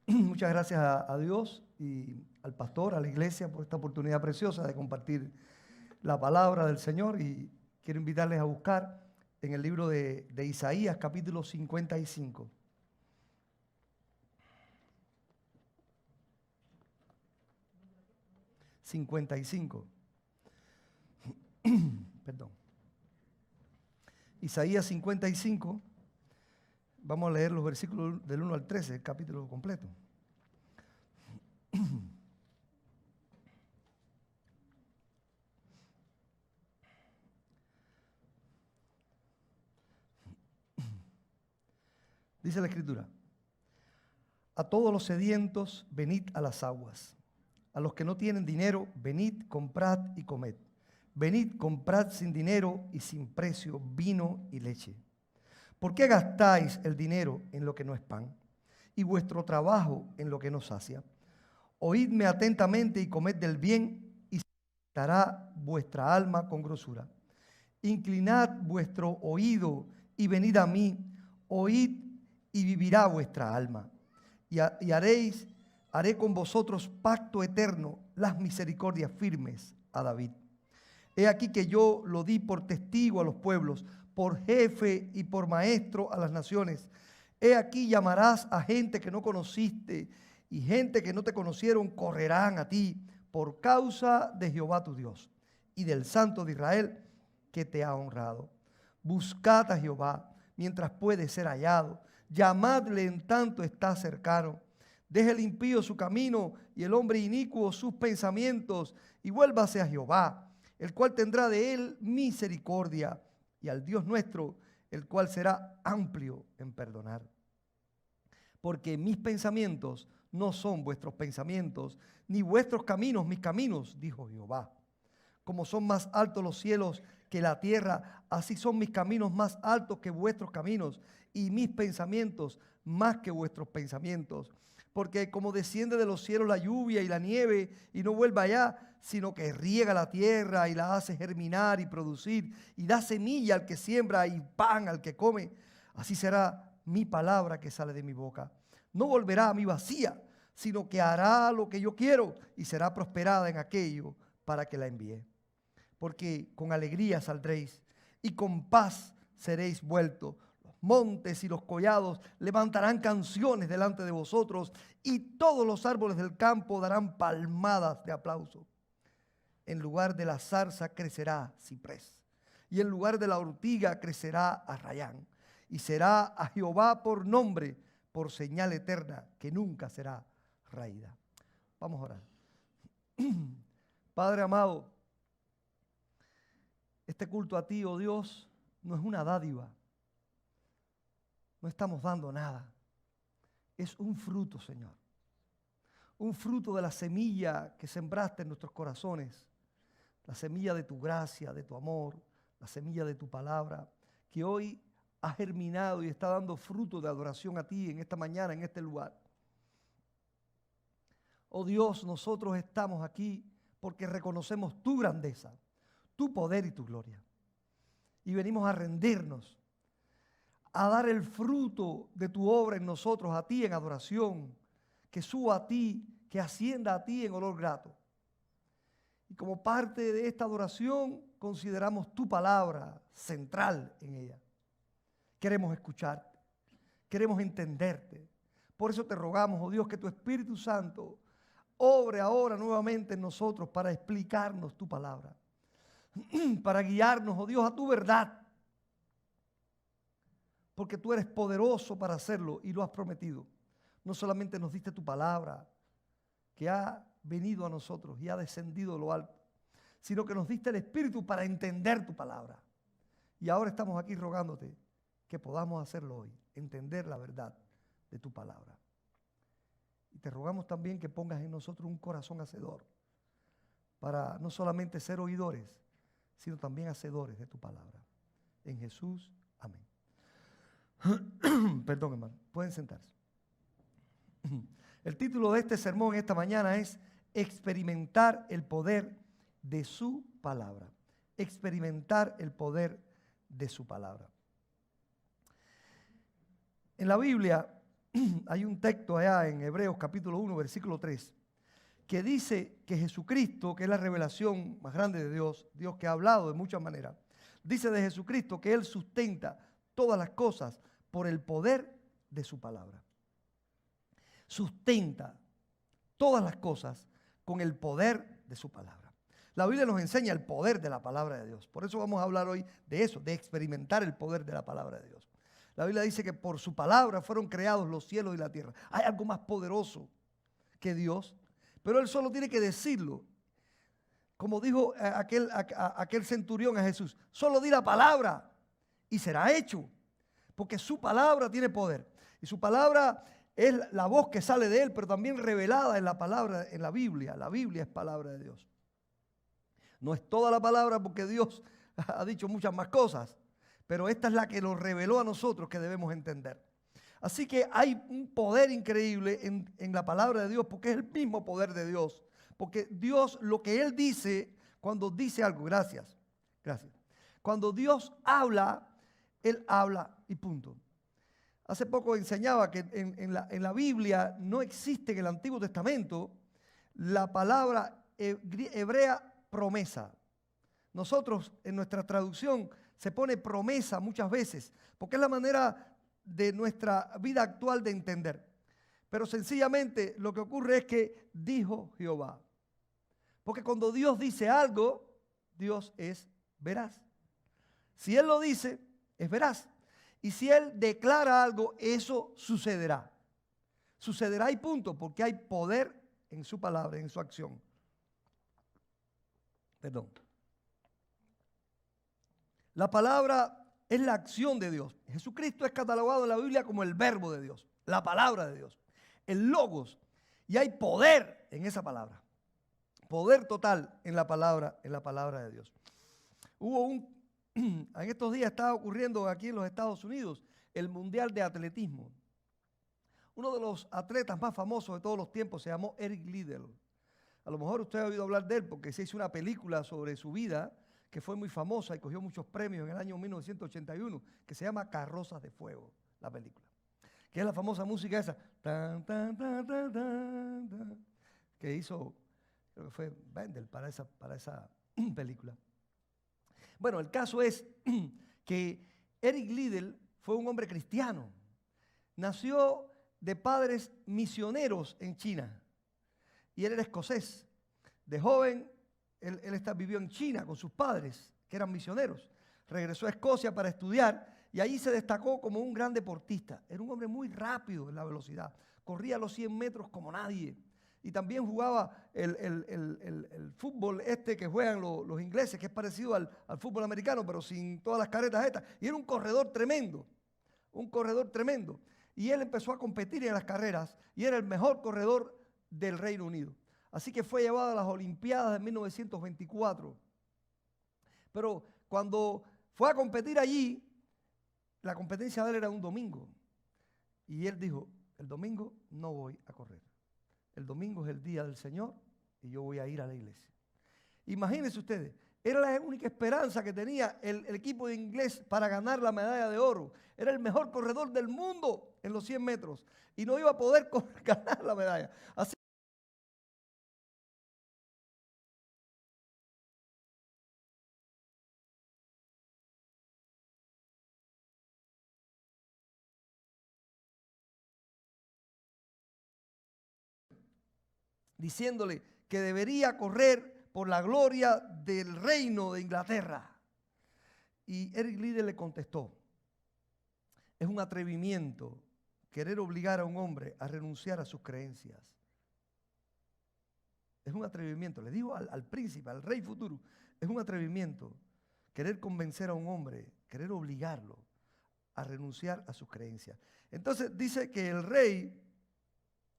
Muchas gracias a Dios y al pastor, a la iglesia por esta oportunidad preciosa de compartir la palabra del Señor. Y quiero invitarles a buscar en el libro de Isaías, capítulo 55. Perdón. Isaías 55. Vamos a leer los versículos del 1 al 13, el capítulo completo. Dice la Escritura: a todos los sedientos, venid a las aguas. A los que no tienen dinero, venid, comprad y comed. Venid, comprad sin dinero y sin precio vino y leche. ¿Por qué gastáis el dinero en lo que no es pan, y vuestro trabajo en lo que no sacia? Oídme atentamente y comed del bien, y estará vuestra alma con grosura. Inclinad vuestro oído y venid a mí, oíd y vivirá vuestra alma. Y haré con vosotros pacto eterno, las misericordias firmes a David. He aquí que yo lo di por testigo a los pueblos, por jefe y por maestro a las naciones. He aquí llamarás a gente que no conociste, y gente que no te conocieron correrán a ti por causa de Jehová tu Dios y del Santo de Israel que te ha honrado. Buscad a Jehová mientras puede ser hallado. Llamadle en tanto está cercano. Deje el impío su camino y el hombre inicuo sus pensamientos, y vuélvase a Jehová, el cual tendrá de él misericordia, y al Dios nuestro, el cual será amplio en perdonar. Porque mis pensamientos no son vuestros pensamientos, ni vuestros caminos mis caminos, dijo Jehová. Como son más altos los cielos que la tierra, así son mis caminos más altos que vuestros caminos, y mis pensamientos más que vuestros pensamientos. Porque como desciende de los cielos la lluvia y la nieve, y no vuelve allá, sino que riega la tierra y la hace germinar y producir, y da semilla al que siembra y pan al que come, así será mi palabra que sale de mi boca. No volverá a mí vacía, sino que hará lo que yo quiero, y será prosperada en aquello para que la envíe. Porque con alegría saldréis, y con paz seréis vueltos. Los montes y los collados levantarán canciones delante de vosotros, y todos los árboles del campo darán palmadas de aplauso. En lugar de la zarza crecerá ciprés, y en lugar de la ortiga crecerá arrayán. Y será a Jehová por nombre, por señal eterna, que nunca será raída. Vamos a orar. Padre amado, este culto a ti, oh Dios, no es una dádiva. No estamos dando nada. Es un fruto, Señor. Un fruto de la semilla que sembraste en nuestros corazones. La semilla de tu gracia, de tu amor, la semilla de tu palabra, que hoy ha germinado y está dando fruto de adoración a ti en esta mañana, en este lugar. Oh Dios, nosotros estamos aquí porque reconocemos tu grandeza, tu poder y tu gloria. Y venimos a rendirnos, a dar el fruto de tu obra en nosotros, a ti en adoración, que suba a ti, que ascienda a ti en olor grato. Y como parte de esta adoración, consideramos tu palabra central en ella. Queremos escucharte, queremos entenderte. Por eso te rogamos, oh Dios, que tu Espíritu Santo obre ahora nuevamente en nosotros para explicarnos tu palabra, para guiarnos, oh Dios, a tu verdad. Porque tú eres poderoso para hacerlo y lo has prometido. No solamente nos diste tu palabra, que ha venido a nosotros y ha descendido de lo alto, sino que nos diste el Espíritu para entender tu palabra. Y ahora estamos aquí rogándote que podamos hacerlo hoy, entender la verdad de tu palabra. Y te rogamos también que pongas en nosotros un corazón hacedor, para no solamente ser oidores, sino también hacedores de tu palabra. En Jesús, amén. Perdón, hermano, pueden sentarse. El título de este sermón esta mañana es experimentar el poder de su palabra. Experimentar el poder de su palabra. En la Biblia hay un texto allá en Hebreos capítulo 1, versículo 3, que dice que Jesucristo, que es la revelación más grande de Dios, Dios que ha hablado de muchas maneras, dice de Jesucristo que Él sustenta todas las cosas por el poder de su palabra. Sustenta todas las cosas con el poder de su palabra. La Biblia nos enseña el poder de la palabra de Dios. Por eso vamos a hablar hoy de eso, de experimentar el poder de la palabra de Dios. La Biblia dice que por su palabra fueron creados los cielos y la tierra. Hay algo más poderoso que Dios, pero Él solo tiene que decirlo. Como dijo aquel centurión a Jesús, solo di la palabra y será hecho, porque su palabra tiene poder. Y su palabra es la voz que sale de Él, pero también revelada en la palabra, en la Biblia. La Biblia es palabra de Dios. No es toda la palabra porque Dios ha dicho muchas más cosas, pero esta es la que nos reveló a nosotros que debemos entender. Así que hay un poder increíble en la palabra de Dios, porque es el mismo poder de Dios. Porque Dios, lo que Él dice, cuando dice algo, gracias. Cuando Dios habla, Él habla y punto. Hace poco enseñaba que en la Biblia no existe en el Antiguo Testamento la palabra hebrea promesa. Nosotros en nuestra traducción se pone promesa muchas veces, porque es la manera de nuestra vida actual de entender. Pero sencillamente lo que ocurre es que dijo Jehová. Porque cuando Dios dice algo, Dios es veraz. Si Él lo dice, es veraz. Y si Él declara algo, eso sucederá. Sucederá y punto, porque hay poder en su palabra, en su acción. Perdón. La palabra es la acción de Dios. Jesucristo es catalogado en la Biblia como el verbo de Dios, la palabra de Dios, el logos. Y hay poder en esa palabra. Poder total en la palabra de Dios. En estos días estaba ocurriendo aquí en los Estados Unidos el Mundial de Atletismo. Uno de los atletas más famosos de todos los tiempos se llamó Eric Liddell. A lo mejor usted ha oído hablar de él porque se hizo una película sobre su vida que fue muy famosa y cogió muchos premios en el año 1981, que se llama Carrozas de Fuego, la película. Que es la famosa música esa, tan, tan, tan, tan, tan, tan, que hizo, creo que fue Wendell para esa película. Bueno, el caso es que Eric Liddell fue un hombre cristiano. Nació de padres misioneros en China y él era escocés. De joven, él vivió en China con sus padres, que eran misioneros. Regresó a Escocia para estudiar y allí se destacó como un gran deportista. Era un hombre muy rápido en la velocidad. Corría los 100 metros como nadie. Y también jugaba el fútbol que juegan los ingleses, que es parecido al fútbol americano, pero sin todas las caretas estas. Y era un corredor tremendo. Y él empezó a competir en las carreras y era el mejor corredor del Reino Unido. Así que fue llevado a las Olimpiadas de 1924. Pero cuando fue a competir allí, la competencia de él era un domingo. Y él dijo, el domingo no voy a correr. El domingo es el día del Señor y yo voy a ir a la iglesia. Imagínense ustedes, era la única esperanza que tenía el equipo de inglés para ganar la medalla de oro. Era el mejor corredor del mundo en los 100 metros y no iba a poder ganar la medalla. Así diciéndole que debería correr por la gloria del reino de Inglaterra. Y Eric Liddell le contestó, es un atrevimiento querer obligar a un hombre a renunciar a sus creencias. Es un atrevimiento, le digo al príncipe, al rey futuro, es un atrevimiento querer convencer a un hombre, querer obligarlo a renunciar a sus creencias. Entonces dice que el rey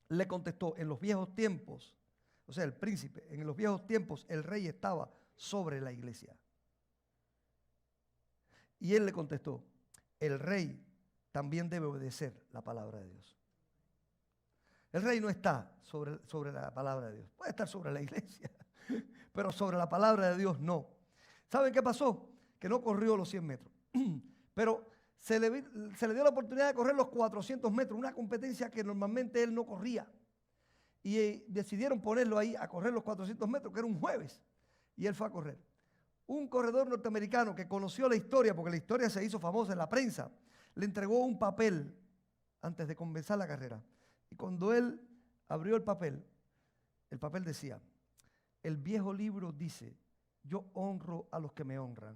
le contestó, en los viejos tiempos, o sea, el príncipe, en los viejos tiempos el rey estaba sobre la iglesia. Y él le contestó, el rey también debe obedecer la palabra de Dios. El rey no está sobre la palabra de Dios. Puede estar sobre la iglesia, pero sobre la palabra de Dios no. ¿Saben qué pasó? Que no corrió los 100 metros. Pero se le dio la oportunidad de correr los 400 metros, una competencia que normalmente él no corría. Y decidieron ponerlo ahí a correr los 400 metros, que era un jueves. Y él fue a correr. Un corredor norteamericano que conoció la historia, porque la historia se hizo famosa en la prensa, le entregó un papel antes de comenzar la carrera. Y cuando él abrió el papel decía, el viejo libro dice, yo honro a los que me honran.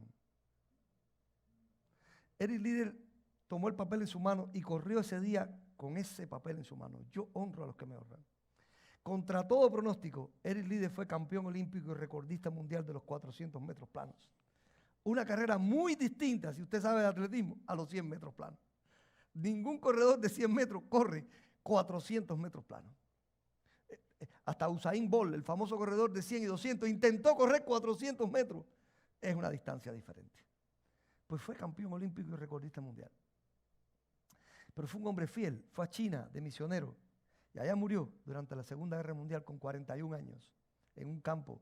Eric Liddell tomó el papel en su mano y corrió ese día con ese papel en su mano. Yo honro a los que me honran. Contra todo pronóstico, Eric Liddell fue campeón olímpico y recordista mundial de los 400 metros planos. Una carrera muy distinta, si usted sabe de atletismo, a los 100 metros planos. Ningún corredor de 100 metros corre 400 metros planos. Hasta Usain Bolt, el famoso corredor de 100 y 200, intentó correr 400 metros. Es una distancia diferente. Pues fue campeón olímpico y recordista mundial. Pero fue un hombre fiel, fue a China de misionero. Y allá murió durante la Segunda Guerra Mundial con 41 años, en un campo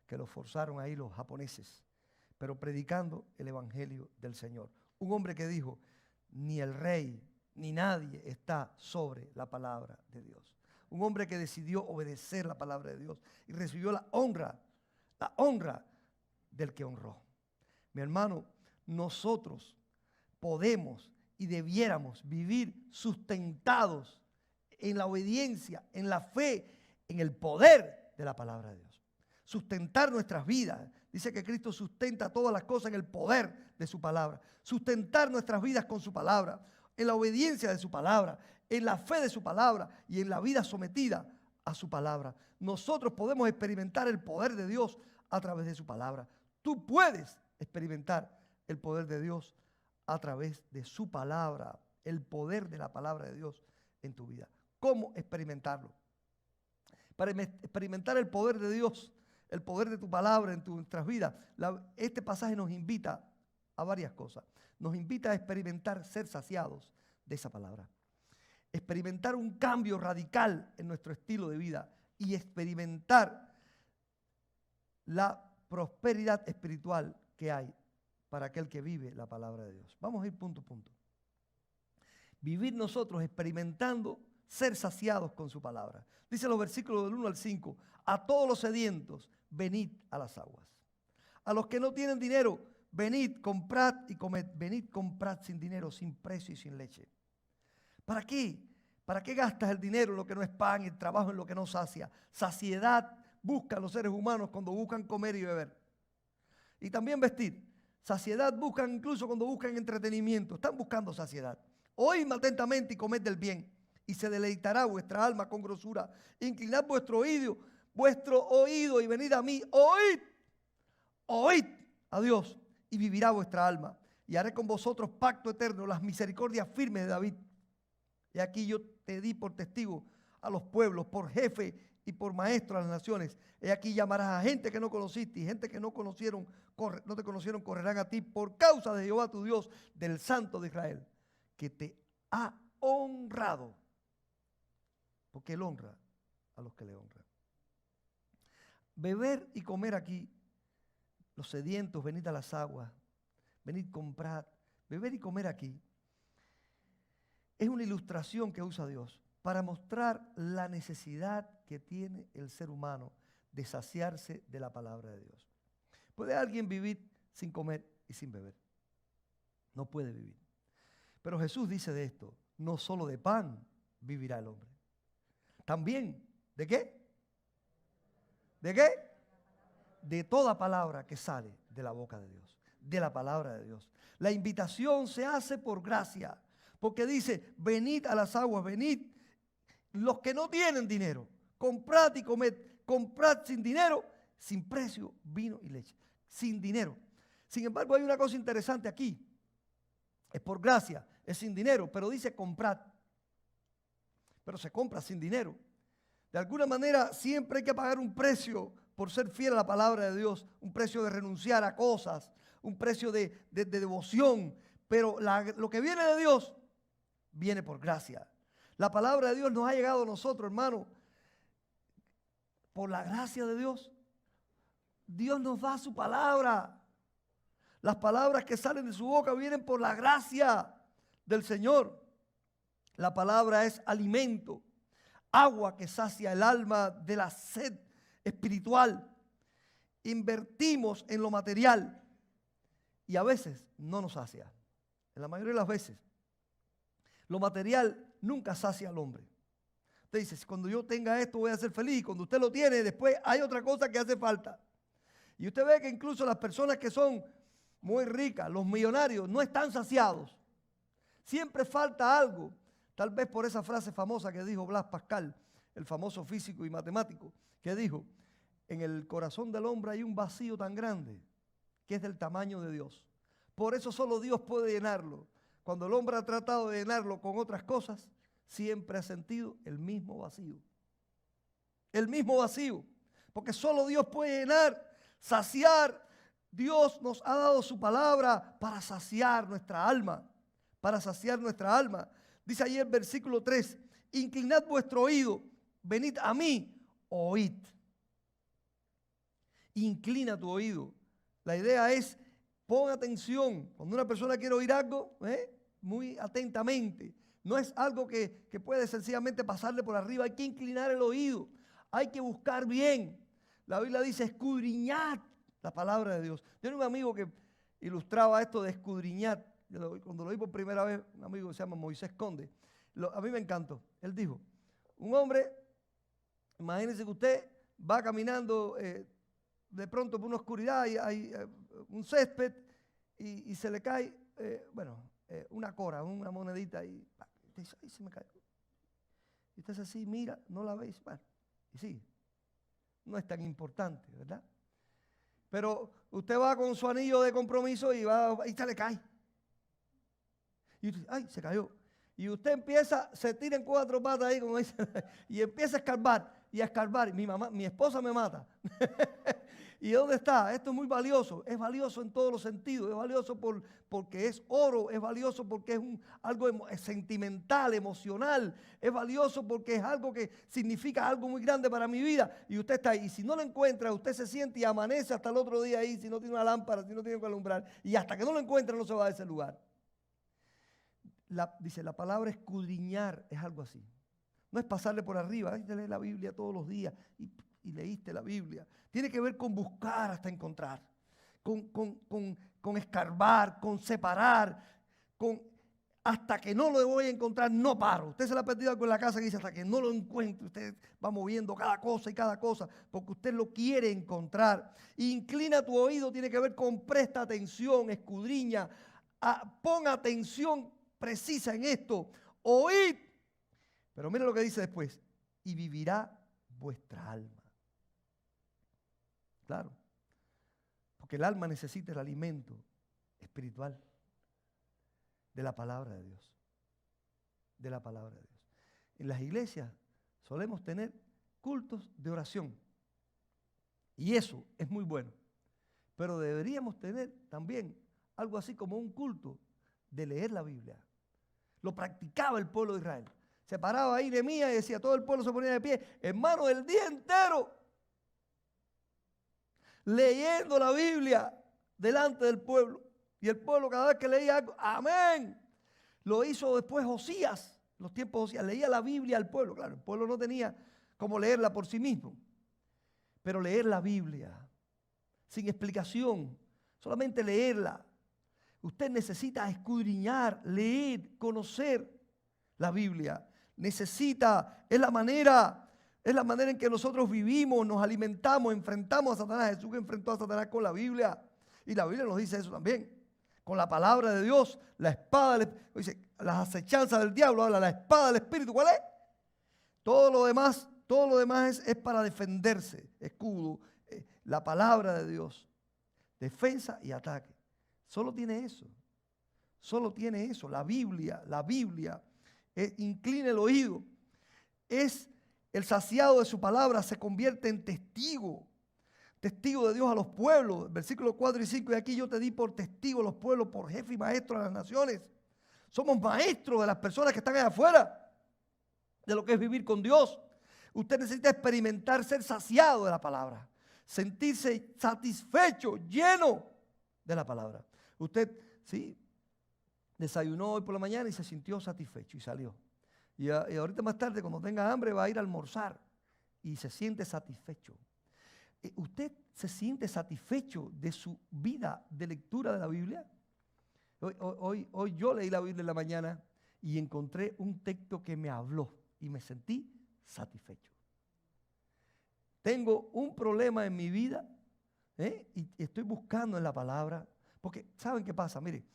que lo forzaron ahí los japoneses, pero predicando el Evangelio del Señor. Un hombre que dijo, ni el rey, ni nadie está sobre la palabra de Dios. Un hombre que decidió obedecer la palabra de Dios y recibió la honra del que honró. Mi hermano, nosotros podemos y debiéramos vivir sustentados en la obediencia, en la fe, en el poder de la palabra de Dios. Sustentar nuestras vidas. Dice que Cristo sustenta todas las cosas en el poder de su palabra. Sustentar nuestras vidas con su palabra, en la obediencia de su palabra, en la fe de su palabra y en la vida sometida a su palabra. Nosotros podemos experimentar el poder de Dios a través de su palabra. Tú puedes experimentar el poder de Dios a través de su palabra, el poder de la palabra de Dios en tu vida. ¿Cómo experimentarlo? Para experimentar el poder de Dios, el poder de tu palabra en nuestras vidas, este pasaje nos invita a varias cosas. Nos invita a experimentar ser saciados de esa palabra. Experimentar un cambio radical en nuestro estilo de vida y experimentar la prosperidad espiritual que hay para aquel que vive la palabra de Dios. Vamos a ir punto a punto. Vivir nosotros experimentando ser saciados con su palabra. Dice los versículos del 1 al 5, a todos los sedientos, venid a las aguas. A los que no tienen dinero, venid, comprad y comed. Venid, comprad sin dinero, sin precio y sin leche. ¿Para qué? ¿Para qué gastas el dinero en lo que no es pan y el trabajo en lo que no sacia? Saciedad buscan los seres humanos cuando buscan comer y beber. Y también vestir. Saciedad buscan incluso cuando buscan entretenimiento. Están buscando saciedad. Oídme atentamente y comed del bien. Y se deleitará vuestra alma con grosura. Inclinad vuestro oído y venid a mí. Oíd a Dios y vivirá vuestra alma. Y haré con vosotros pacto eterno, las misericordias firmes de David. Y aquí yo te di por testigo a los pueblos, por jefe y por maestro a las naciones. Y aquí llamarás a gente que no conociste y gente que no te conocieron correrán a ti por causa de Jehová tu Dios, del Santo de Israel, que te ha honrado. Porque Él honra a los que le honran. Beber y comer aquí, los sedientos, venid a las aguas, venid comprad, beber y comer aquí. Es una ilustración que usa Dios para mostrar la necesidad que tiene el ser humano de saciarse de la palabra de Dios. ¿Puede alguien vivir sin comer y sin beber? No puede vivir. Pero Jesús dice de esto, no solo de pan vivirá el hombre. También, ¿de qué? ¿De qué? De toda palabra que sale de la boca de Dios, de la palabra de Dios. La invitación se hace por gracia, porque dice, venid a las aguas, venid los que no tienen dinero, comprad y comed, comprad sin dinero, sin precio, vino y leche, sin dinero. Sin embargo, hay una cosa interesante aquí, es por gracia, es sin dinero, pero dice comprad. Pero se compra sin dinero. De alguna manera siempre hay que pagar un precio por ser fiel a la palabra de Dios, un precio de renunciar a cosas, un precio de devoción, pero lo que viene de Dios viene por gracia. La palabra de Dios nos ha llegado a nosotros, hermano, por la gracia de Dios. Dios nos da su palabra. Las palabras que salen de su boca vienen por la gracia. del Señor. La palabra es alimento, agua que sacia el alma de la sed espiritual. Invertimos en lo material y a veces no nos sacia. En la mayoría de las veces, lo material nunca sacia al hombre. Usted dice, cuando yo tenga esto voy a ser feliz. Cuando usted lo tiene, después hay otra cosa que hace falta. Y usted ve que incluso las personas que son muy ricas, los millonarios, no están saciados. Siempre falta algo. Tal vez por esa frase famosa que dijo Blas Pascal, el famoso físico y matemático, que dijo, en el corazón del hombre hay un vacío tan grande que es del tamaño de Dios. Por eso solo Dios puede llenarlo. Cuando el hombre ha tratado de llenarlo con otras cosas, siempre ha sentido el mismo vacío. El mismo vacío. Porque solo Dios puede llenar, saciar. Dios nos ha dado su palabra para saciar nuestra alma. Para saciar nuestra alma. Dice ahí el versículo 3, inclinad vuestro oído, venid a mí, oíd. Inclina tu oído. La idea es, pon atención. Cuando una persona quiere oír algo, muy atentamente. No es algo que puede sencillamente pasarle por arriba. Hay que inclinar el oído. Hay que buscar bien. La Biblia dice, escudriñad la palabra de Dios. Yo tenía un amigo que ilustraba esto de escudriñar. Cuando lo vi por primera vez, un amigo que se llama Moisés Conde, a mí me encantó. Él dijo, un hombre, imagínense que usted va caminando de pronto por una oscuridad y hay un césped y se le cae, una cora, una monedita y usted dice, ay, se me cayó. Y usted dice así, mira, no la veis. Bueno, y sí, no es tan importante, ¿verdad? Pero usted va con su anillo de compromiso y se le cae. Y usted dice, ay, se cayó. Y usted empieza, se tira en 4 patas ahí, como dice, y empieza a escarbar y a escarbar. Mi esposa me mata. ¿Y dónde está? Esto es muy valioso. Es valioso en todos los sentidos. Es valioso porque es oro. Es valioso porque es algo sentimental, emocional. Es valioso porque es algo que significa algo muy grande para mi vida. Y usted está ahí. Y si no lo encuentra, usted se siente y amanece hasta el otro día ahí. Si no tiene una lámpara, si no tiene que alumbrar. Y hasta que no lo encuentre, no se va a ese lugar. Dice, la palabra escudriñar es algo así. No es pasarle por arriba. Ay, te lees la Biblia todos los días y leíste la Biblia. Tiene que ver con buscar hasta encontrar, con escarbar, con separar, hasta que no lo voy a encontrar, no paro. Usted se le ha perdido algo en la casa que dice, hasta que no lo encuentre, usted va moviendo cada cosa y cada cosa, porque usted lo quiere encontrar. Inclina tu oído, tiene que ver con presta atención, escudriña, pon atención precisa en esto, oíd. Pero mira lo que dice después, y vivirá vuestra alma. Claro, porque el alma necesita el alimento espiritual de la palabra de Dios. De la palabra de Dios. En las iglesias solemos tener cultos de oración. Y eso es muy bueno. Pero deberíamos tener también algo así como un culto de leer la Biblia. Lo practicaba el pueblo de Israel. Se paraba ahí Nehemías y decía, todo el pueblo se ponía de pie, hermano, el día entero, leyendo la Biblia delante del pueblo. Y el pueblo cada vez que leía algo, amén. Lo hizo después Josías, los tiempos de Josías, leía la Biblia al pueblo. Claro, el pueblo no tenía cómo leerla por sí mismo. Pero leer la Biblia, sin explicación, solamente leerla. Usted necesita escudriñar, leer, conocer la Biblia. Necesita, es la manera en que nosotros vivimos, nos alimentamos, enfrentamos a Satanás. Jesús enfrentó a Satanás con la Biblia. Y la Biblia nos dice eso también. Con la palabra de Dios, la espada, dice, las acechanzas del diablo, habla la espada del Espíritu. ¿Cuál es? Todo lo demás es para defenderse. Escudo, la palabra de Dios. Defensa y ataque. Solo tiene eso. Solo tiene eso. La Biblia. Inclina el oído. Es el saciado de su palabra, se convierte en testigo de Dios a los pueblos. Versículos 4 y 5, y aquí yo te di por testigo a los pueblos, por jefe y maestro de las naciones. Somos maestros de las personas que están allá afuera, de lo que es vivir con Dios. Usted necesita experimentar, ser saciado de la palabra, sentirse satisfecho, lleno de la palabra. Usted, sí, desayunó hoy por la mañana y se sintió satisfecho y salió. Y ahorita más tarde, cuando tenga hambre, va a ir a almorzar y se siente satisfecho. ¿Usted se siente satisfecho de su vida de lectura de la Biblia? Hoy yo leí la Biblia en la mañana y encontré un texto que me habló y me sentí satisfecho. Tengo un problema en mi vida y estoy buscando en la palabra, porque ¿saben qué pasa? Mire,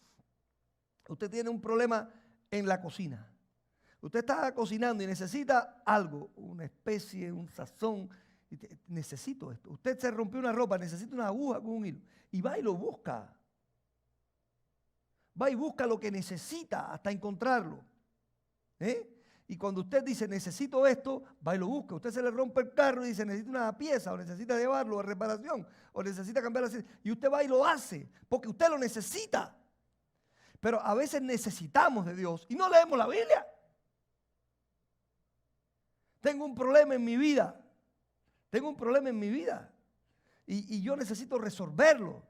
usted tiene un problema en la cocina. Usted está cocinando y necesita algo, una especie, un sazón. Necesito esto. Usted se rompió una ropa, necesita una aguja con un hilo. Y va y lo busca. Va y busca lo que necesita hasta encontrarlo. Y cuando usted dice, necesito esto, va y lo busca. Usted se le rompe el carro y dice, necesita una pieza, o necesita llevarlo a reparación, o necesita cambiar la... Y usted va y lo hace, porque usted lo necesita. Pero a veces necesitamos de Dios y no leemos la Biblia. Tengo un problema en mi vida. Tengo un problema en mi vida. Y yo necesito resolverlo.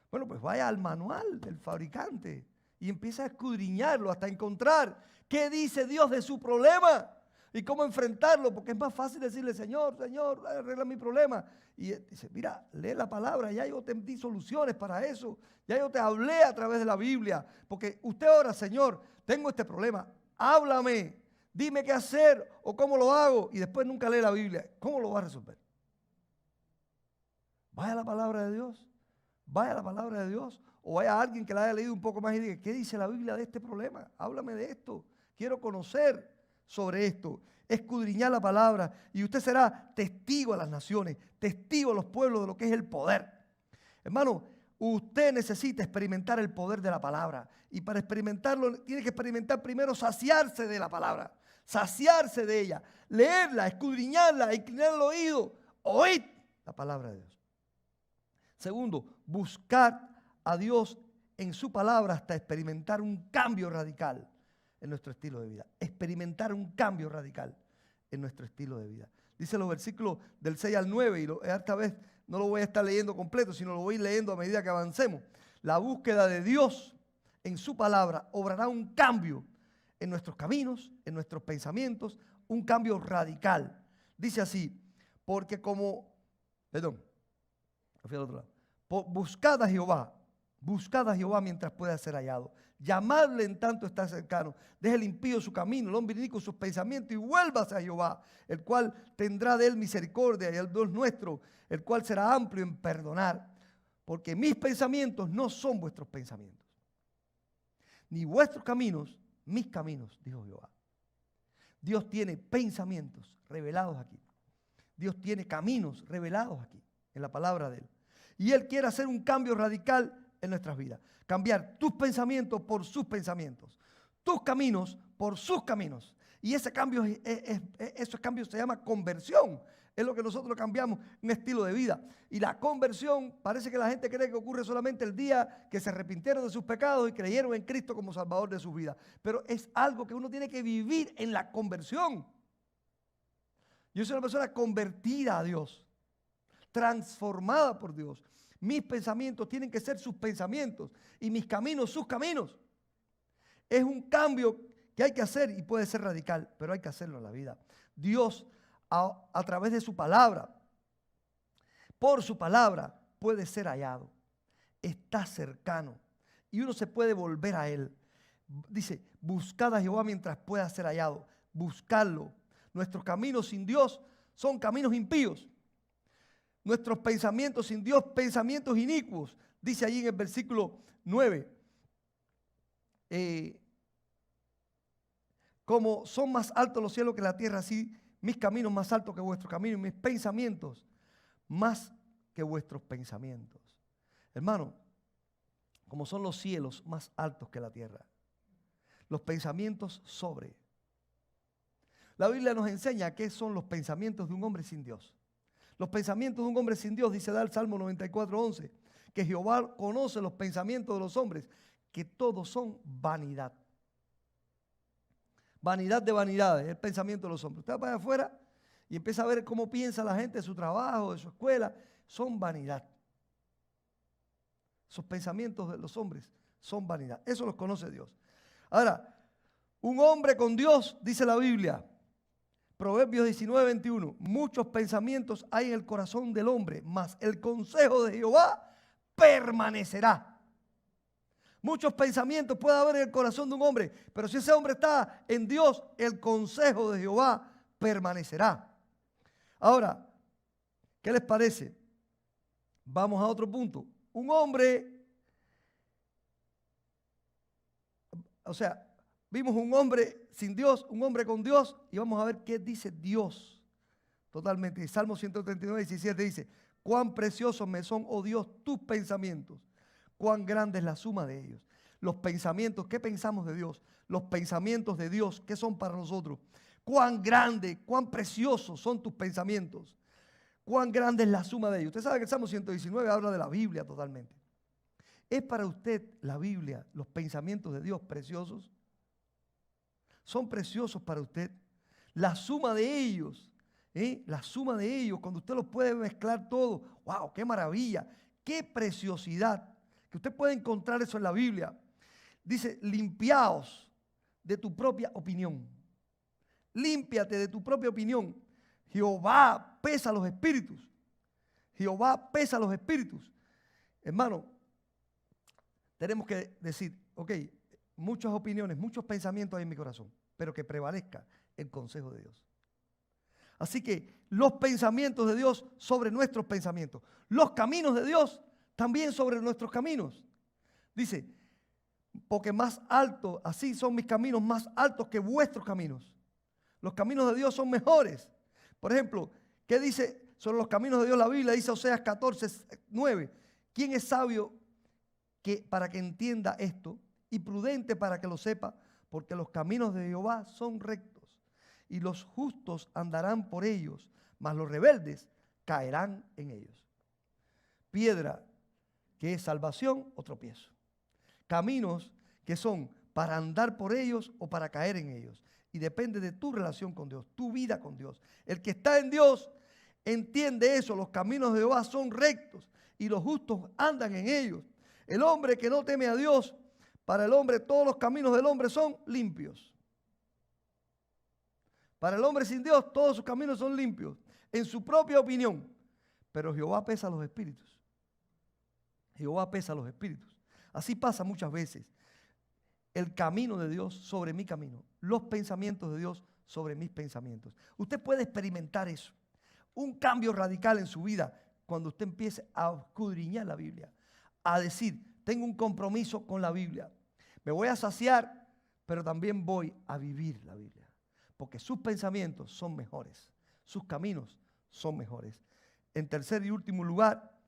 Bueno, pues vaya al manual del fabricante y empieza a escudriñarlo hasta encontrar qué dice Dios de su problema y cómo enfrentarlo. Porque es más fácil decirle, Señor, Señor, arregla mi problema. Y dice, mira, lee la palabra, ya yo te di soluciones para eso. Ya yo te hablé a través de la Biblia. Porque usted ora, Señor, tengo este problema, háblame. Dime qué hacer o cómo lo hago y después nunca lee la Biblia. ¿Cómo lo va a resolver? Vaya a la palabra de Dios. Vaya a la palabra de Dios. O vaya a alguien que la haya leído un poco más y diga, ¿qué dice la Biblia de este problema? Háblame de esto. Quiero conocer sobre esto. Escudriñar la palabra y usted será testigo a las naciones, testigo a los pueblos de lo que es el poder. Hermano, usted necesita experimentar el poder de la palabra. Y para experimentarlo tiene que experimentar primero saciarse de la palabra. Saciarse de ella, leerla, escudriñarla, inclinar el oído, oír la palabra de Dios. Segundo, buscar a Dios en su palabra hasta experimentar un cambio radical en nuestro estilo de vida. Experimentar un cambio radical en nuestro estilo de vida. Dice los versículos del 6 al 9 y esta vez no lo voy a estar leyendo completo, sino lo voy leyendo a medida que avancemos. La búsqueda de Dios en su palabra obrará un cambio en nuestros caminos, en nuestros pensamientos, un cambio radical. Dice así, porque como, perdón, fui al otro lado. Buscad a Jehová mientras pueda ser hallado. Llamadle en tanto está cercano. Deje el impío su camino, el hombre inicuo sus pensamientos y vuélvase a Jehová, el cual tendrá de él misericordia y el Dios nuestro, el cual será amplio en perdonar. Porque mis pensamientos no son vuestros pensamientos, ni vuestros caminos, mis caminos, dijo Jehová. Dios tiene pensamientos revelados aquí. Dios tiene caminos revelados aquí, en la palabra de Él. Y Él quiere hacer un cambio radical en nuestras vidas. Cambiar tus pensamientos por sus pensamientos. Tus caminos por sus caminos. Y ese cambio, esos cambios se llama conversión. Es lo que nosotros cambiamos, un estilo de vida. Y la conversión, parece que la gente cree que ocurre solamente el día que se arrepintieron de sus pecados y creyeron en Cristo como Salvador de sus vidas. Pero es algo que uno tiene que vivir en la conversión. Yo soy una persona convertida a Dios, transformada por Dios. Mis pensamientos tienen que ser sus pensamientos y mis caminos sus caminos. Es un cambio que hay que hacer y puede ser radical, pero hay que hacerlo en la vida. Dios, a través de su palabra, por su palabra, puede ser hallado. Está cercano y uno se puede volver a Él. Dice, buscad a Jehová mientras pueda ser hallado. Buscarlo. Nuestros caminos sin Dios son caminos impíos. Nuestros pensamientos sin Dios, pensamientos inicuos. Dice allí en el versículo 9. Como son más altos los cielos que la tierra, así mis caminos más altos que vuestros caminos, y mis pensamientos más que vuestros pensamientos. Hermano, como son los cielos más altos que la tierra, los pensamientos sobre. La Biblia nos enseña qué son los pensamientos de un hombre sin Dios. Los pensamientos de un hombre sin Dios, dice el Salmo 94:11, que Jehová conoce los pensamientos de los hombres, que todos son vanidad. Vanidad de vanidades, el pensamiento de los hombres. Usted va para afuera y empieza a ver cómo piensa la gente de su trabajo, de su escuela. Son vanidad. Esos pensamientos de los hombres son vanidad. Eso los conoce Dios. Ahora, un hombre con Dios, dice la Biblia, Proverbios 19:21, muchos pensamientos hay en el corazón del hombre, mas el consejo de Jehová permanecerá. Muchos pensamientos puede haber en el corazón de un hombre, pero si ese hombre está en Dios, el consejo de Jehová permanecerá. Ahora, ¿qué les parece? Vamos a otro punto. Un hombre, o sea, vimos un hombre sin Dios, un hombre con Dios, y vamos a ver qué dice Dios totalmente. Salmo 139, 17 dice, cuán preciosos me son, oh Dios, tus pensamientos, cuán grande es la suma de ellos. Los pensamientos, ¿qué pensamos de Dios? Los pensamientos de Dios, ¿qué son para nosotros? Cuán grande, cuán preciosos son tus pensamientos, cuán grande es la suma de ellos. Usted sabe que el Salmo 119 habla de la Biblia totalmente. ¿Es para usted la Biblia, los pensamientos de Dios preciosos? Son preciosos para usted. La suma de ellos, la suma de ellos, cuando usted los puede mezclar todo, ¡wow! ¡Qué maravilla! ¡Qué preciosidad! Que usted puede encontrar eso en la Biblia. Dice, limpiaos de tu propia opinión. Límpiate de tu propia opinión. Jehová pesa los espíritus. Jehová pesa los espíritus. Hermano, tenemos que decir, ok, muchas opiniones, muchos pensamientos hay en mi corazón, pero que prevalezca el consejo de Dios. Así que los pensamientos de Dios sobre nuestros pensamientos, los caminos de Dios también sobre nuestros caminos. Dice, porque más alto, así son mis caminos más altos que vuestros caminos. Los caminos de Dios son mejores. Por ejemplo, ¿qué dice sobre los caminos de Dios la Biblia? Dice Oseas 14:9. ¿Quién es sabio para que entienda esto y prudente para que lo sepa? Porque los caminos de Jehová son rectos y los justos andarán por ellos, mas los rebeldes caerán en ellos. Piedra que es salvación o tropiezo. Caminos que son para andar por ellos o para caer en ellos. Y depende de tu relación con Dios, tu vida con Dios. El que está en Dios entiende eso. Los caminos de Jehová son rectos y los justos andan en ellos. El hombre que no teme a Dios, para el hombre todos los caminos del hombre son limpios. Para el hombre sin Dios todos sus caminos son limpios, en su propia opinión. Pero Jehová pesa los espíritus. Jehová pesa los espíritus. Así pasa muchas veces. El camino de Dios sobre mi camino. Los pensamientos de Dios sobre mis pensamientos. Usted puede experimentar eso. Un cambio radical en su vida cuando usted empiece a escudriñar la Biblia. A decir, tengo un compromiso con la Biblia. Me voy a saciar, pero también voy a vivir la Biblia. Porque sus pensamientos son mejores. Sus caminos son mejores. En tercer y último lugar,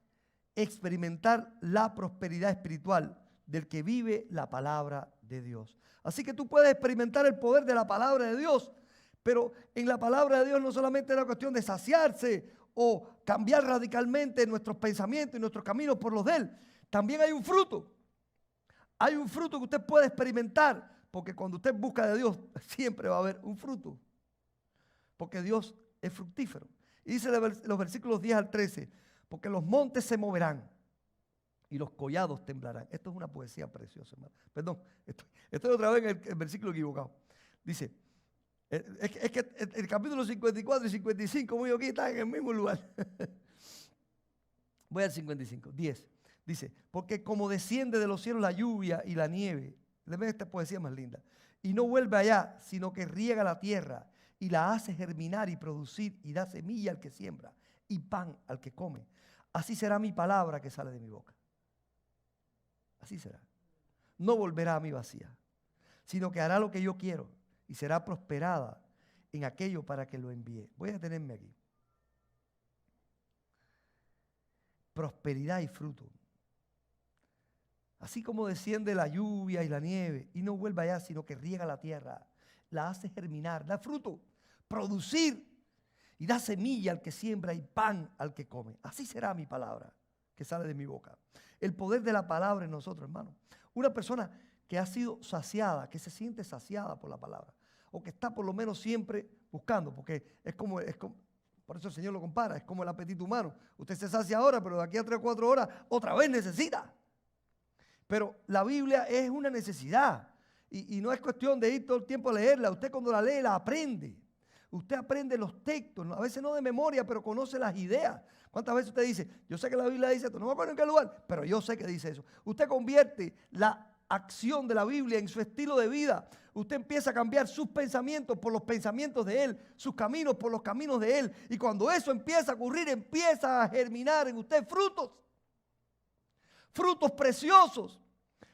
experimentar la prosperidad espiritual del que vive la palabra de Dios. Así que tú puedes experimentar el poder de la palabra de Dios, pero en la palabra de Dios no solamente es una cuestión de saciarse o cambiar radicalmente nuestros pensamientos y nuestros caminos por los de Él. También hay un fruto. Hay un fruto que usted puede experimentar, porque cuando usted busca de Dios siempre va a haber un fruto, porque Dios es fructífero. Y dice los versículos 10 al 13, porque los montes se moverán y los collados temblarán. Esto es una poesía preciosa, hermano. Perdón, estoy otra vez en el versículo equivocado. Dice, es que el capítulo 54 y 55, muy aquí, están en el mismo lugar. Voy al 55, 10. Dice, porque como desciende de los cielos la lluvia y la nieve, ven esta poesía más linda, y no vuelve allá, sino que riega la tierra y la hace germinar y producir y da semilla al que siembra y pan al que come. Así será mi palabra que sale de mi boca. Así será. No volverá a mí vacía, sino que hará lo que yo quiero y será prosperada en aquello para que lo envíe. Voy a detenerme aquí. Prosperidad y fruto. Así como desciende la lluvia y la nieve y no vuelve allá, sino que riega la tierra, la hace germinar, da fruto, producir y da semilla al que siembra y pan al que come. Así será mi palabra que sale de mi boca. El poder de la palabra en nosotros, hermano. Una persona que ha sido saciada, que se siente saciada por la palabra, o que está por lo menos siempre buscando, porque es como por eso el Señor lo compara, es como el apetito humano. Usted se sacia ahora, pero de aquí a 3 o 4 horas otra vez necesita. Pero la Biblia es una necesidad, Y no es cuestión de ir todo el tiempo a leerla. Usted cuando la lee, la aprende. Usted aprende los textos, a veces no de memoria, pero conoce las ideas. ¿Cuántas veces usted dice, yo sé que la Biblia dice esto, no me acuerdo en qué lugar, pero yo sé que dice eso? Usted convierte la acción de la Biblia en su estilo de vida. Usted empieza a cambiar sus pensamientos por los pensamientos de Él, sus caminos por los caminos de Él. Y cuando eso empieza a ocurrir, empieza a germinar en usted frutos. Frutos preciosos.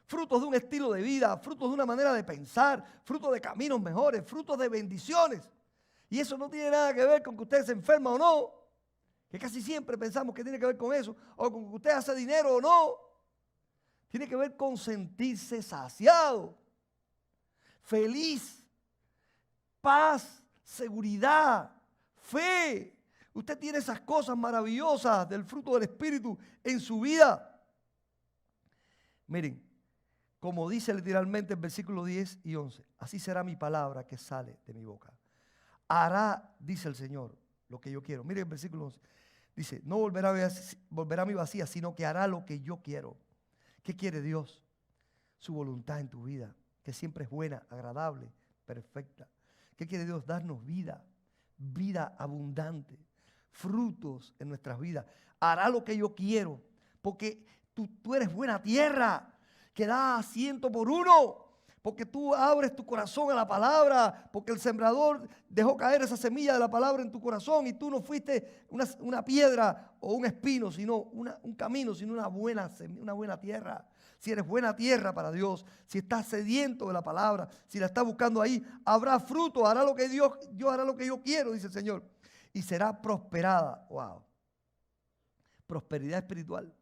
Frutos de un estilo de vida, frutos de una manera de pensar, frutos de caminos mejores, frutos de bendiciones. Y eso no tiene nada que ver con que usted se enferma o no, que casi siempre pensamos que tiene que ver con eso, o con que usted hace dinero o no. Tiene que ver con sentirse saciado, feliz, paz, seguridad, fe. Usted tiene esas cosas maravillosas del fruto del Espíritu en su vida. Miren, como dice literalmente el versículo 10 y 11, así será mi palabra que sale de mi boca. Hará, dice el Señor, lo que yo quiero. Miren el versículo 11. Dice, no volverá a mí vacía, sino que hará lo que yo quiero. ¿Qué quiere Dios? Su voluntad en tu vida, que siempre es buena, agradable, perfecta. ¿Qué quiere Dios? Darnos vida, vida abundante, frutos en nuestras vidas. Hará lo que yo quiero, porque tú eres buena tierra, que da 100 por 1. Porque tú abres tu corazón a la palabra, porque el sembrador dejó caer esa semilla de la palabra en tu corazón y tú no fuiste una piedra o un espino, sino un camino, sino una buena tierra. Si eres buena tierra para Dios, si estás sediento de la palabra, si la estás buscando ahí, habrá fruto, hará lo que Dios hará lo que yo quiero, dice el Señor. Y será prosperada. Wow. Prosperidad espiritual.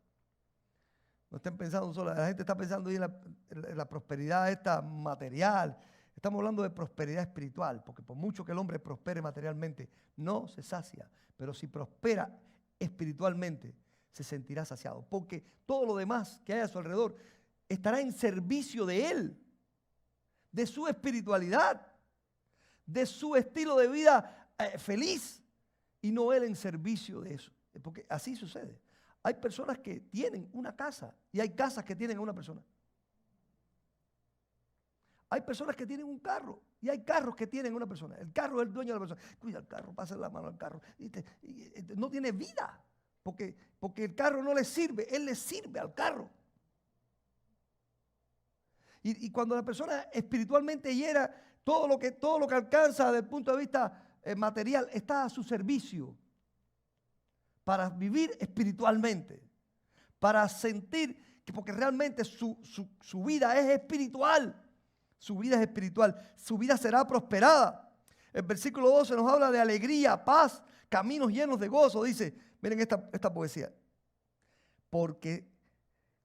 No estén pensando solo, la gente está pensando en la prosperidad esta material. Estamos hablando de prosperidad espiritual, porque por mucho que el hombre prospere materialmente, no se sacia. Pero si prospera espiritualmente, se sentirá saciado. Porque todo lo demás que hay a su alrededor estará en servicio de él, de su espiritualidad, de su estilo de vida feliz, y no él en servicio de eso. Porque así sucede. Hay personas que tienen una casa y hay casas que tienen a una persona. Hay personas que tienen un carro y hay carros que tienen a una persona. El carro es el dueño de la persona. Cuida el carro, pasa la mano al carro. No tiene vida porque el carro no le sirve, él le sirve al carro. Y cuando la persona espiritualmente hiera, todo lo que alcanza desde el punto de vista material está a su servicio. Para vivir espiritualmente, para sentir que porque realmente su vida es espiritual, su vida es espiritual, su vida será prosperada. El versículo 12 nos habla de alegría, paz, caminos llenos de gozo. Dice, miren esta poesía, porque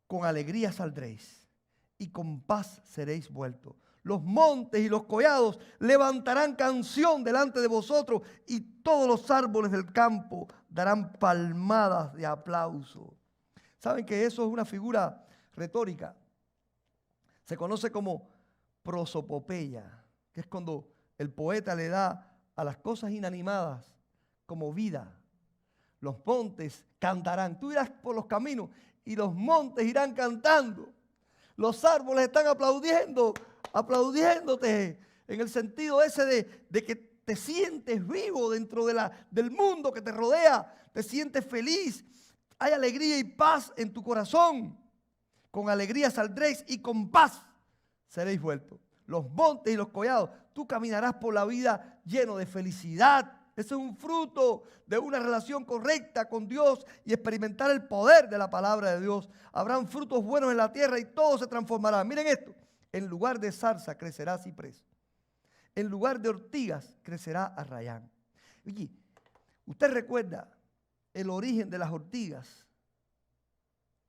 con alegría saldréis y con paz seréis vueltos. Los montes y los collados levantarán canción delante de vosotros y todos los árboles del campo darán palmadas de aplauso. ¿Saben que eso es una figura retórica? Se conoce como prosopopeya, que es cuando el poeta le da a las cosas inanimadas como vida. Los montes cantarán. Tú irás por los caminos y los montes irán cantando. Los árboles están aplaudiéndote en el sentido ese de que te sientes vivo dentro del mundo que te rodea, te sientes feliz, hay alegría y paz en tu corazón. Con alegría saldréis y con paz seréis vueltos. Los montes y los collados, tú caminarás por la vida lleno de felicidad. Ese es un fruto de una relación correcta con Dios y experimentar el poder de la palabra de Dios. Habrán frutos buenos en la tierra y todo se transformará. Miren esto, en lugar de zarza crecerá ciprés. En lugar de ortigas crecerá arrayán. Oye, ¿usted recuerda el origen de las ortigas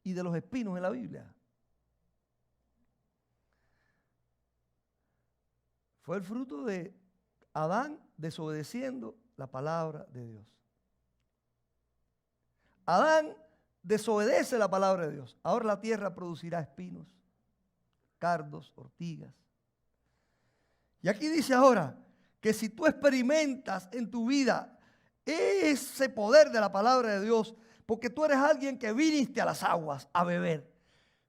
y de los espinos en la Biblia? Fue el fruto de Adán desobedeciendo la palabra de Dios. Adán desobedece la palabra de Dios. Ahora la tierra producirá espinos, cardos, ortigas. Y aquí dice ahora que si tú experimentas en tu vida ese poder de la palabra de Dios, porque tú eres alguien que viniste a las aguas a beber.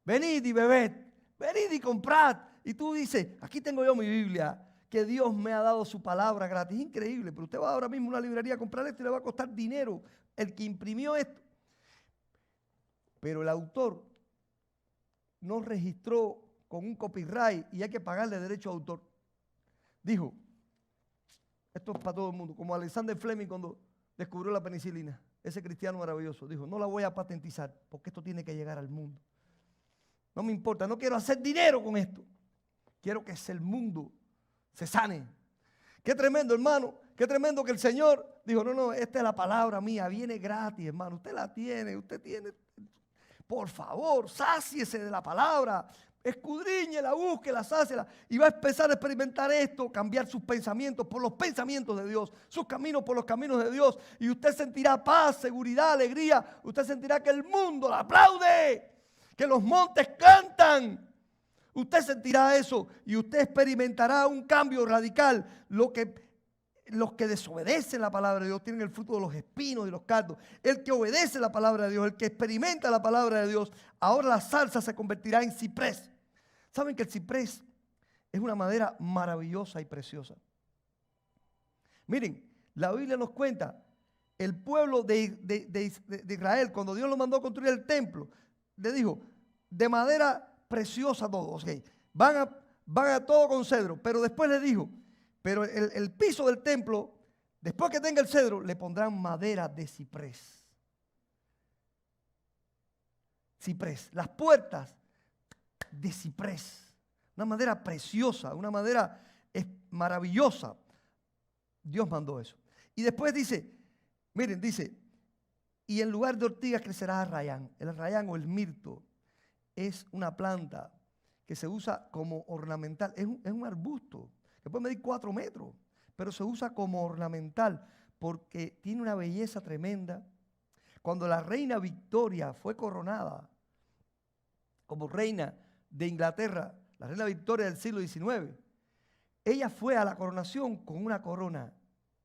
Venid y bebed, venid y comprad, y tú dices, aquí tengo yo mi Biblia, que Dios me ha dado su palabra gratis. Increíble, pero usted va ahora mismo a una librería a comprar esto y le va a costar dinero el que imprimió esto. Pero el autor no registró con un copyright y hay que pagarle derecho a autor. Dijo, esto es para todo el mundo, como Alexander Fleming cuando descubrió la penicilina, ese cristiano maravilloso, dijo, no la voy a patentizar porque esto tiene que llegar al mundo. No me importa, no quiero hacer dinero con esto. Quiero que el mundo se sane. Qué tremendo, hermano. Qué tremendo que el Señor dijo, no, esta es la palabra mía, viene gratis, hermano. Usted la tiene, usted tiene. Por favor, sáciese de la palabra. Escudriñela, búsquela, sáciela. Y va a empezar a experimentar esto, cambiar sus pensamientos por los pensamientos de Dios, sus caminos por los caminos de Dios. Y usted sentirá paz, seguridad, alegría. Usted sentirá que el mundo la aplaude, que los montes cantan. Usted sentirá eso y usted experimentará un cambio radical. Los que desobedecen la palabra de Dios tienen el fruto de los espinos y los cardos. El que obedece la palabra de Dios, el que experimenta la palabra de Dios, ahora la zarza se convertirá en ciprés. ¿Saben que el ciprés es una madera maravillosa y preciosa? Miren, la Biblia nos cuenta, el pueblo de Israel, cuando Dios lo mandó a construir el templo, le dijo, de madera preciosa todo, okay. Van a todo con cedro, pero después le dijo, pero el piso del templo, después que tenga el cedro, le pondrán madera de ciprés. Ciprés, las puertas de ciprés, una madera preciosa, una madera maravillosa. Dios mandó eso. Y después dice, miren, dice, y en lugar de ortigas crecerá arrayán. El arrayán o el mirto es una planta que se usa como ornamental. Es un arbusto que puede medir 4 metros, pero se usa como ornamental porque tiene una belleza tremenda. Cuando la reina Victoria fue coronada como reina de Inglaterra, la reina Victoria del siglo XIX, ella fue a la coronación con una corona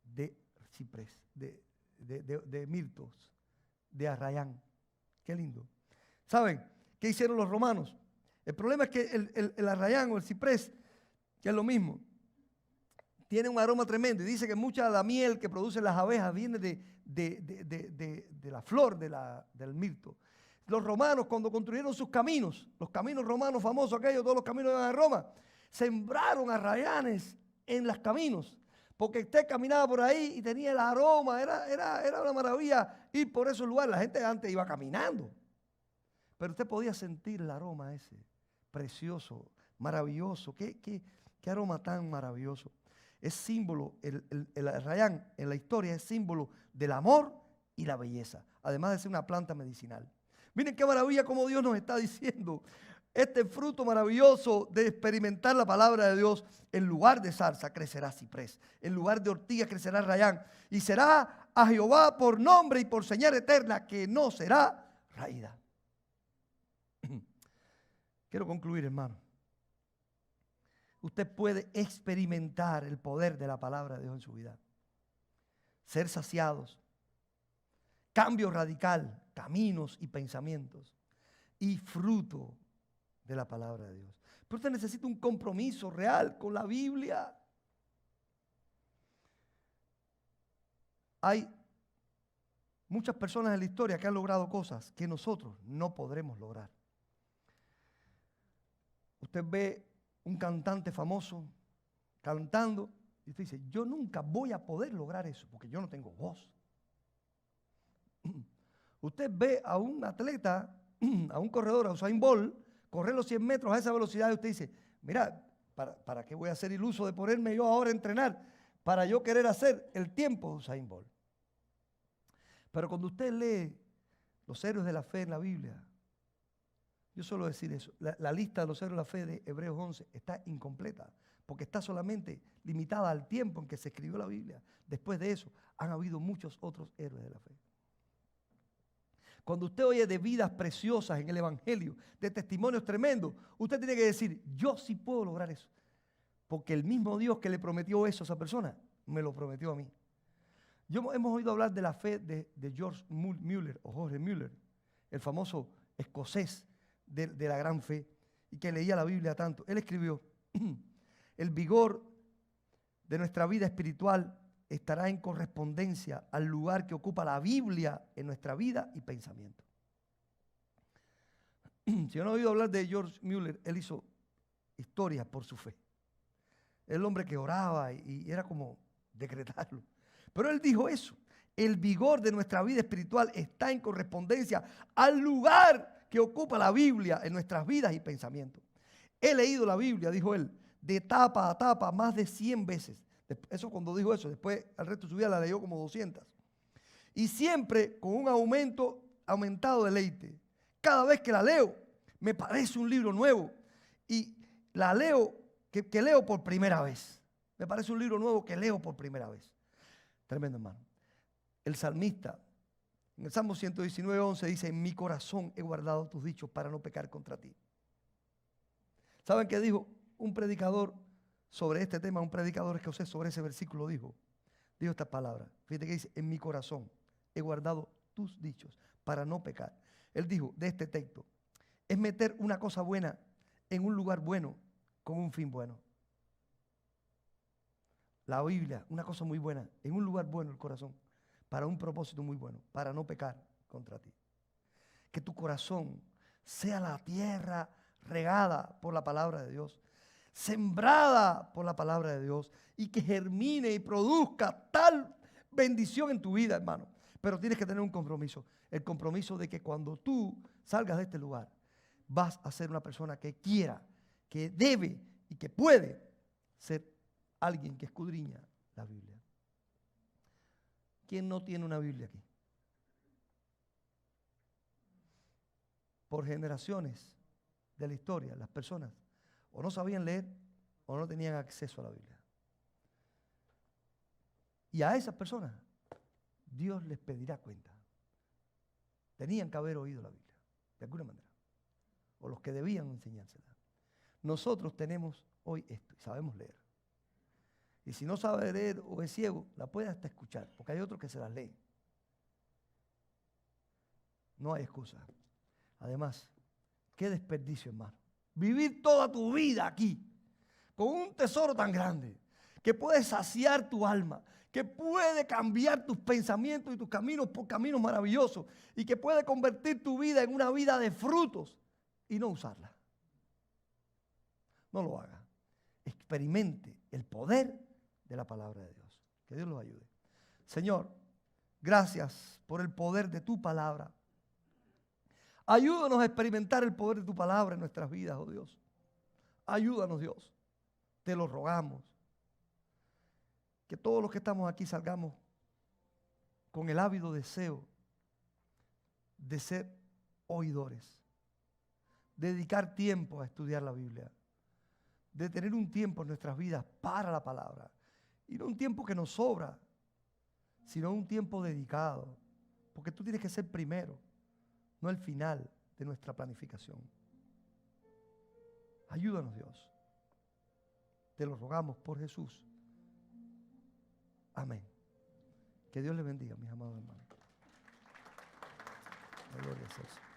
de ciprés, de mirtos, de arrayán. Qué lindo. ¿Saben qué hicieron los romanos? El problema es que el arrayán o el ciprés, que es lo mismo, tiene un aroma tremendo. Y dice que mucha de la miel que producen las abejas viene de la flor del mirto. Los romanos, cuando construyeron sus caminos, los caminos romanos famosos, aquellos, todos los caminos de Roma, sembraron arrayanes en los caminos. Porque usted caminaba por ahí y tenía el aroma, era una maravilla ir por esos lugares. La gente antes iba caminando, pero usted podía sentir el aroma ese, precioso, maravilloso. ¿Qué aroma tan maravilloso? Es símbolo, el arrayán en la historia es símbolo del amor y la belleza, además de ser una planta medicinal. Miren qué maravilla como Dios nos está diciendo. Este fruto maravilloso de experimentar la palabra de Dios, en lugar de zarza crecerá ciprés, en lugar de ortiga crecerá arrayán, y será a Jehová por nombre y por señal eterna que no será raída. Quiero concluir, hermano. Usted puede experimentar el poder de la palabra de Dios en su vida. Ser saciados. Cambio radical, caminos y pensamientos. Y fruto de la palabra de Dios. Pero usted necesita un compromiso real con la Biblia. Hay muchas personas en la historia que han logrado cosas que nosotros no podremos lograr. Usted ve un cantante famoso cantando y usted dice, yo nunca voy a poder lograr eso porque yo no tengo voz. Usted ve a un atleta, a un corredor, a Usain Bolt, correr los 100 metros a esa velocidad y usted dice, mira, ¿para qué voy a ser iluso de ponerme yo ahora a entrenar para yo querer hacer el tiempo de Usain Bolt? Pero cuando usted lee los héroes de la fe en la Biblia, yo suelo decir eso, la lista de los héroes de la fe de Hebreos 11 está incompleta, porque está solamente limitada al tiempo en que se escribió la Biblia. Después de eso, han habido muchos otros héroes de la fe. Cuando usted oye de vidas preciosas en el Evangelio, de testimonios tremendos, usted tiene que decir, yo sí puedo lograr eso. Porque el mismo Dios que le prometió eso a esa persona, me lo prometió a mí. Hemos oído hablar de la fe de George Muller, o Jorge Muller, el famoso escocés de la gran fe. y que leía la Biblia tanto. Él escribió, el vigor de nuestra vida espiritual estará en correspondencia al lugar que ocupa la Biblia en nuestra vida y pensamiento. Si no han oído hablar de George Mueller, él hizo historias por su fe. El hombre que oraba y era como decretarlo. Pero él dijo eso. El vigor de nuestra vida espiritual está en correspondencia al lugar que ocupa la Biblia en nuestras vidas y pensamientos. He leído la Biblia, dijo él, de tapa a tapa más de 100 veces. Eso cuando dijo eso, después al resto de su vida la leyó como 200. Y siempre con un aumentado deleite. Cada vez que la leo, me parece un libro nuevo. Y la leo, que leo por primera vez. Me parece un libro nuevo que leo por primera vez. Tremendo, hermano. El salmista, en el Salmo 119:11 dice, en mi corazón he guardado tus dichos para no pecar contra ti. ¿Saben qué dijo un predicador sobre este tema? Un predicador escocés sobre ese versículo dijo estas palabras. Fíjate que dice, en mi corazón he guardado tus dichos para no pecar. Él dijo de este texto, es meter una cosa buena en un lugar bueno con un fin bueno. La Biblia, una cosa muy buena, en un lugar bueno el corazón, para un propósito muy bueno, para no pecar contra ti. Que tu corazón sea la tierra regada por la palabra de Dios, sembrada por la palabra de Dios y que germine y produzca tal bendición en tu vida, hermano. Pero tienes que tener un compromiso, el compromiso de que cuando tú salgas de este lugar, vas a ser una persona que quiera, que debe y que puede ser alguien que escudriña la Biblia. ¿Quién no tiene una Biblia aquí? Por generaciones de la historia, las personas o no sabían leer o no tenían acceso a la Biblia. Y a esas personas Dios les pedirá cuenta. Tenían que haber oído la Biblia, de alguna manera. O los que debían enseñársela. Nosotros tenemos hoy esto y sabemos leer. Y si no sabe leer o es ciego, la puede hasta escuchar, porque hay otros que se las leen. No hay excusa. Además, qué desperdicio, hermano. Vivir toda tu vida aquí, con un tesoro tan grande, que puede saciar tu alma, que puede cambiar tus pensamientos y tus caminos por caminos maravillosos, y que puede convertir tu vida en una vida de frutos, y no usarla. No lo haga. Experimente el poder de la palabra de Dios. Que Dios los ayude. Señor, gracias por el poder de tu palabra. Ayúdanos a experimentar el poder de tu palabra en nuestras vidas, oh Dios. Ayúdanos, Dios. Te lo rogamos. Que todos los que estamos aquí salgamos con el ávido deseo de ser oidores. De dedicar tiempo a estudiar la Biblia. De tener un tiempo en nuestras vidas para la palabra. Y no un tiempo que nos sobra, sino un tiempo dedicado. Porque tú tienes que ser primero, no el final de nuestra planificación. Ayúdanos, Dios. Te lo rogamos por Jesús. Amén. Que Dios les bendiga, mis amados hermanos. Gloria a Dios.